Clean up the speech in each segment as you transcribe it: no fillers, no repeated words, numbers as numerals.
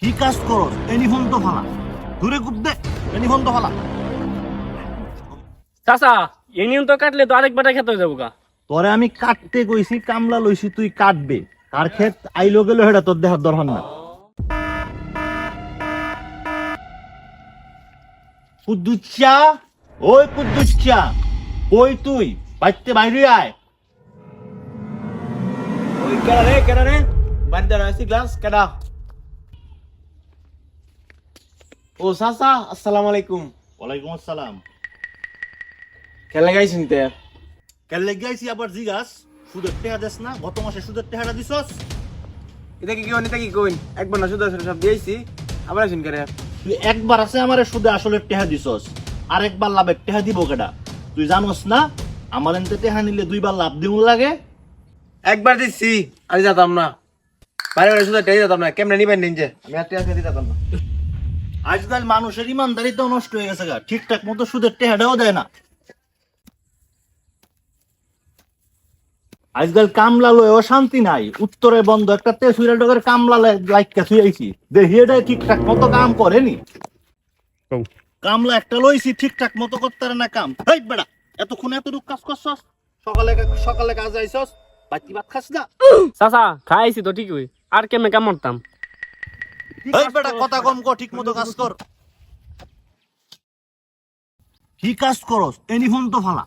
কি কাজ করস এনিফোন তো ফালা দূরে কুপ দে এনিফোন তো ফালা। চাচা ইউনিয়ন তো কাটলে তো আরেক বাটা খেতে যাবো গা। তোরে আমি কাটতে কইছি কামলা লইছি তুই কাটবে কার ক্ষেত আইলো গেল হেটা তোর দেহার দরকার না। কুদ্দুচ্চা ওই কুদ্দুচ্চা কই তুই বাইতে বাইরে আয়। ওই কেডা রে বাড়িতে আছি গ্লাস কেডা। ও চাচা আসসালামু আলাইকুম। ওয়ালাইকুম আসসালাম। খেলে গাইছেন তে কেলে গাইছি আবার জিগাস সুদের টেহা দেস না গত মাসে সুদের টেহাটা দিছস। এটা কি কোন এটা কি কোন একবার না শুধু সব দিয়েছি আবার আছেন কেডা। তুই একবার আছে আমারে সুদে আসলে টেহা দিছস আরেকবার লাভের টেহা দিব কেডা তুই জানোস না আমার এনতে টেহা নিলে দুইবার লাভ দিমু লাগে। একবার দিছি আর যেতাম না বারে বারে শুধু টেই যেতাম না কেমনে নিবেন নিন যে আমি আর টেই দিতাম না। আজকাল মানুষের ইমানদারিতাও নষ্ট হয়ে গেছে গা ঠিকঠাক মতো সুদের টেহাটাও দেয় না। আজকাল কামলা লয়েও শান্তি নাই উত্তরে বন্ধ একটা তেসুইরা ডগের কামলা লাইকা থুইছি দেখি এটা ঠিকঠাক মতো কাম করেনি। কামলা একটা লইছি ঠিকঠাক মতো করতে পারে না কাম। হেই বেড়া এতক্ষণ এতটুক কাজ করছস সকালে সকালে কাজ আইছস বাতি ভাত খাস না। চাচা খাইছি তো ঠিকই আর কেমনে কাম করতাম। হেই বেড়া কথা কম কর ঠিক মতো কাজ কর। কি কাজ করস এনিফোন তো ফালা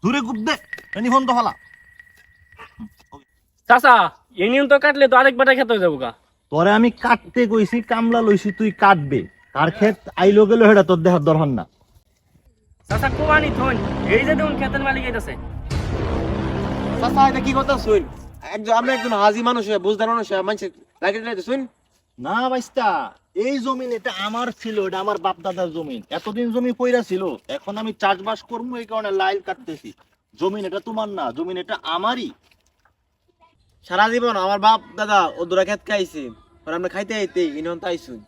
দূরে কুপ দে এনিফোন তো ফালা। চাচা ইউনিয়ন তো কাটলে তো আরেক বাটা খেতে যাবো গা। তোরে আমি কাটতে কইছি কামলা লইছি তুই কাটবে কার ক্ষেত আইলো গেল হেটা তোর দেহার দরকার না। চাচা কোয়ানি থন এই যে দেখুন খেতের মালিক আইতাছে। চাচা এটা কি কথা শুন একজন আমরা একজন হাজি মানুষ বুঝদার মানুষ মানুষ লাগে শুন না বাইস্তা এই জমিন এটা আমার ছিল এটা আমার বাপ দাদার জমিন এতদিন জমি পইরা ছিল এখন আমি চাষবাস করবো এই কারণে লাইল কাটতেছি। জমিন এটা তোমার না জমিন এটা আমারই। সারা জীবন আমার বাপ দাদা ও দূরা খেত খাইছে আর আমরা খাইতে আইতে ইনন তাই শুন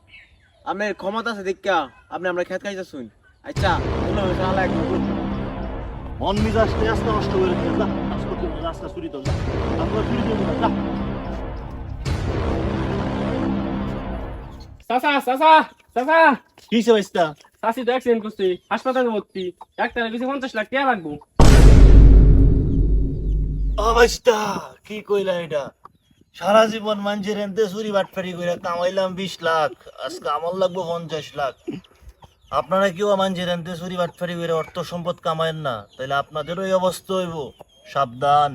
আপনার ক্ষমতা আছে দেখা আপনি আমরা খেত খাইতে শুন আচ্ছা বলো শালা একদম মন মিজাজ আস্তে নষ্ট করে দিতে যা কাজ করতে রাস্তা চুরি তো যা তারপর চুরি করবি না, যা। চাচা চাচা চাচা কি হইছে বাইস্তা? চাচি তো অ্যাক্সিডেন্ট করছে হাসপাতালে ভর্তি ডাক্তারের কাছে 50 লাখ টাকা লাগবো। অবস্থা কি কইলা এটা সারা জীবন মানুষের এনতে চুরি বাটফারি করে কামাইলাম 20 লাখ আজকে আমার লাগবো 50 লাখ। আপনারা কেউ মানুষের এনতে চুরি বাটফারি করে অর্থ সম্পদ কামায়েন না তাইলে আপনাদেরও এই অবস্থা হইব সাবধান।